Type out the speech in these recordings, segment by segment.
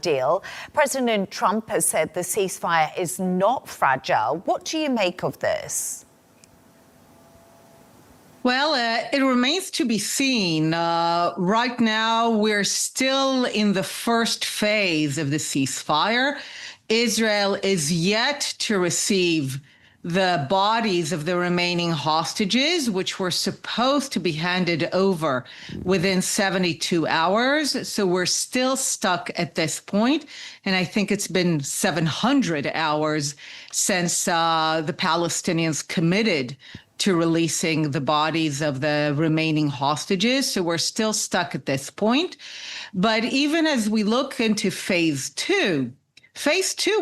deal. President Trump has said the ceasefire is not fragile. What do you make of this? Well, it remains to be seen. Right now, we're still in the first phase of the ceasefire. Israel is yet to receive the bodies of the remaining hostages, which were supposed to be handed over within 72 hours. So we're still stuck at this point. And I think it's been 700 hours since the Palestinians committed to releasing the bodies of the remaining hostages. So we're still stuck at this point. But even as we look into phase two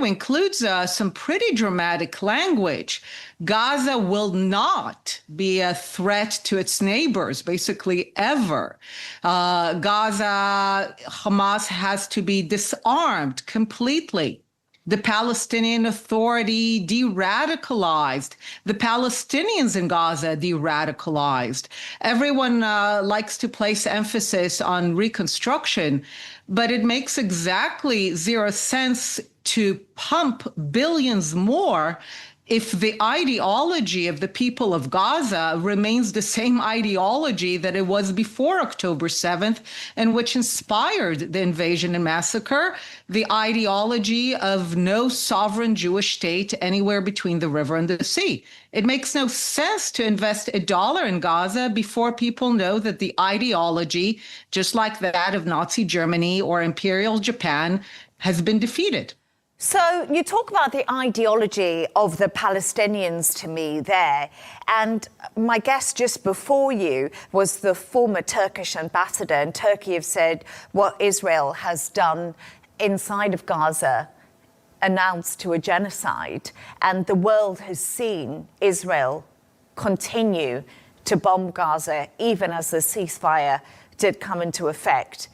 includes some pretty dramatic language. Gaza will not be a threat to its neighbors, basically ever. Hamas has to be disarmed completely. The Palestinian Authority de-radicalized. The Palestinians in Gaza de-radicalized. Everyone likes to place emphasis on reconstruction, but it makes exactly zero sense to pump billions more if the ideology of the people of Gaza remains the same ideology that it was before October 7th, and which inspired the invasion and massacre, the ideology of no sovereign Jewish state anywhere between the river and the sea. It makes no sense to invest $1 in Gaza before people know that the ideology, just like that of Nazi Germany or Imperial Japan, has been defeated. So you talk about the ideology of the Palestinians to me there, and my guest just before you was the former Turkish ambassador, and Turkey have said what Israel has done inside of Gaza amounts to a genocide, and the world has seen Israel continue to bomb Gaza even as the ceasefire did come into effect.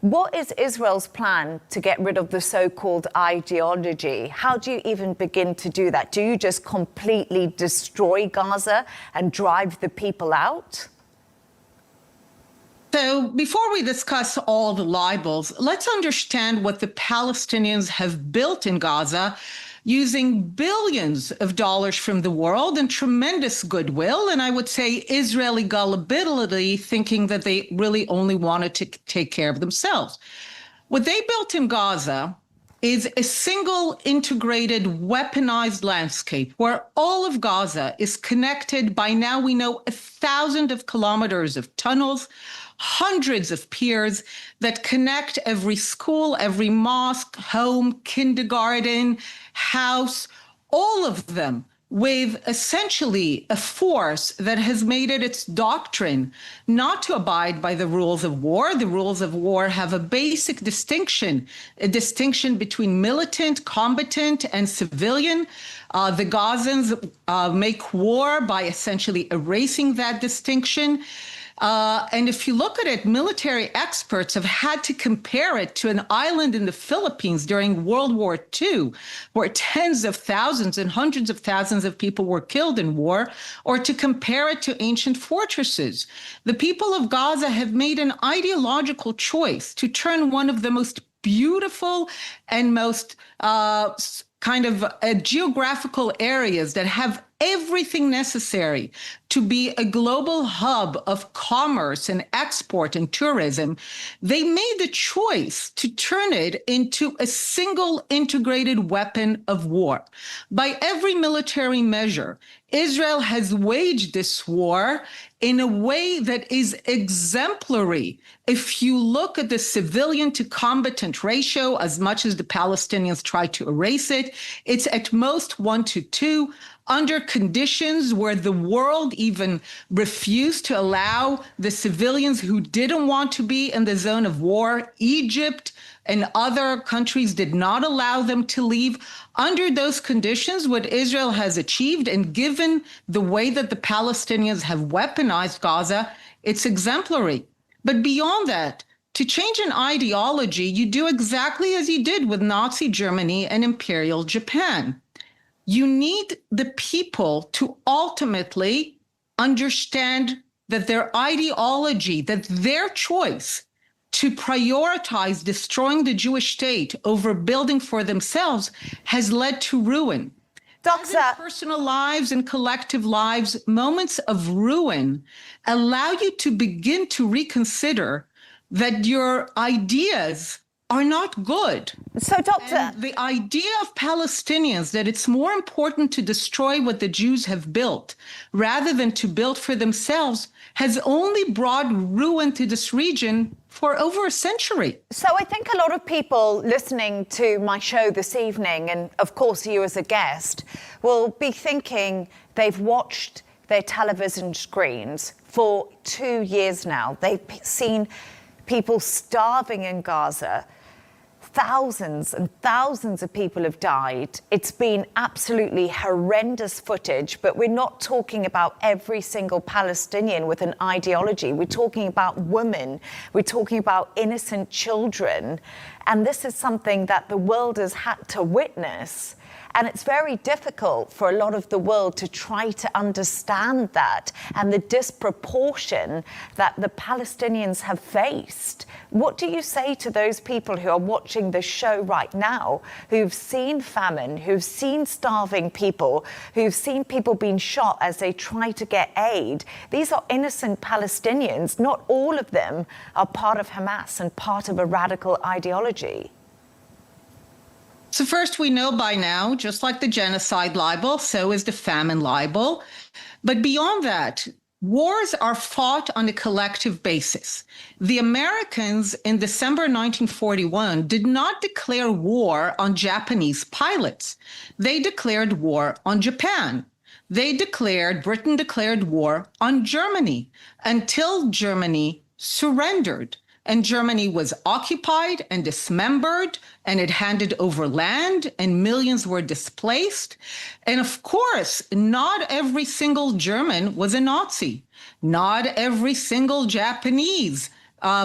What is Israel's plan to get rid of the so-called ideology? How do you even begin to do that? Do you just completely destroy Gaza and drive the people out? So before we discuss all the libels, let's understand what the Palestinians have built in Gaza using billions of dollars from the world and tremendous goodwill, and I would say Israeli gullibility, thinking that they really only wanted to take care of themselves. What they built in Gaza is a single integrated weaponized landscape where all of Gaza is connected by now we know 1,000 kilometers of tunnels, hundreds of piers that connect every school, every mosque, home, kindergarten, house, all of them with essentially a force that has made it its doctrine not to abide by the rules of war. The rules of war have a basic distinction, a distinction between militant, combatant, and civilian. The Gazans make war by essentially erasing that distinction. And if you look at it, military experts have had to compare it to an island in the Philippines during World War II, where tens of thousands and hundreds of thousands of people were killed in war, or to compare it to ancient fortresses. The people of Gaza have made an ideological choice to turn one of the most beautiful and most geographical areas that have everything necessary to be a global hub of commerce and export and tourism. They made the choice to turn it into a single integrated weapon of war. By every military measure, Israel has waged this war in a way that is exemplary. If you look at the civilian to combatant ratio, as much as the Palestinians try to erase it, it's at most 1-2, under conditions where the world even refused to allow the civilians who didn't want to be in the zone of war. Egypt and other countries did not allow them to leave. Under those conditions, what Israel has achieved, and given the way that the Palestinians have weaponized Gaza, it's exemplary. But beyond that, to change an ideology, you do exactly as you did with Nazi Germany and Imperial Japan. You need the people to ultimately understand that their ideology, that their choice to prioritize destroying the Jewish state over building for themselves has led to ruin. As in personal lives and collective lives, moments of ruin allow you to begin to reconsider that your ideas are not good. So, Doctor, And the idea of Palestinians that it's more important to destroy what the Jews have built rather than to build for themselves has only brought ruin to this region for over a century. So I think a lot of people listening to my show this evening, and of course you as a guest, will be thinking they've watched their television screens for 2 years now. They've seen people starving in Gaza. Thousands and thousands of people have died. It's been absolutely horrendous footage, but we're not talking about every single Palestinian with an ideology. We're talking about women. We're talking about innocent children. And this is something that the world has had to witness. And it's very difficult for a lot of the world to try to understand that and the disproportion that the Palestinians have faced. What do you say to those people who are watching this show right now, who've seen famine, who've seen starving people, who've seen people being shot as they try to get aid? These are innocent Palestinians. Not all of them are part of Hamas and part of a radical ideology. So first, we know by now, just like the genocide libel, so is the famine libel. But beyond that, wars are fought on a collective basis. The Americans in December 1941 did not declare war on Japanese pilots. They declared war on Japan. Britain declared war on Germany until Germany surrendered. And Germany was occupied and dismembered, and it handed over land, and millions were displaced. And of course, not every single German was a Nazi. Not every single Japanese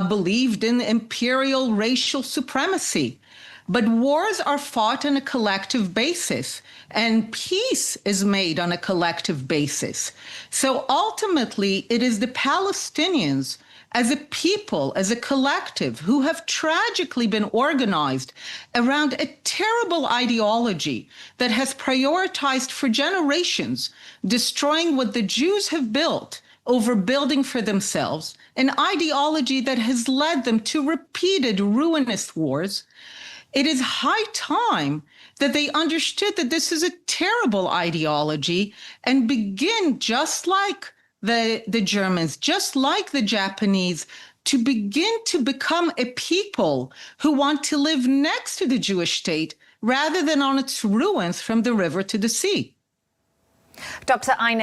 believed in imperial racial supremacy. But wars are fought on a collective basis, and peace is made on a collective basis. So ultimately, it is the Palestinians as a people, as a collective, who have tragically been organized around a terrible ideology that has prioritized for generations destroying what the Jews have built over building for themselves, an ideology that has led them to repeated ruinous wars. It is high time that they understood that this is a terrible ideology and begin, just like the Germans, just like the Japanese, to begin to become a people who want to live next to the Jewish state rather than on its ruins from the river to the sea. Dr. Einat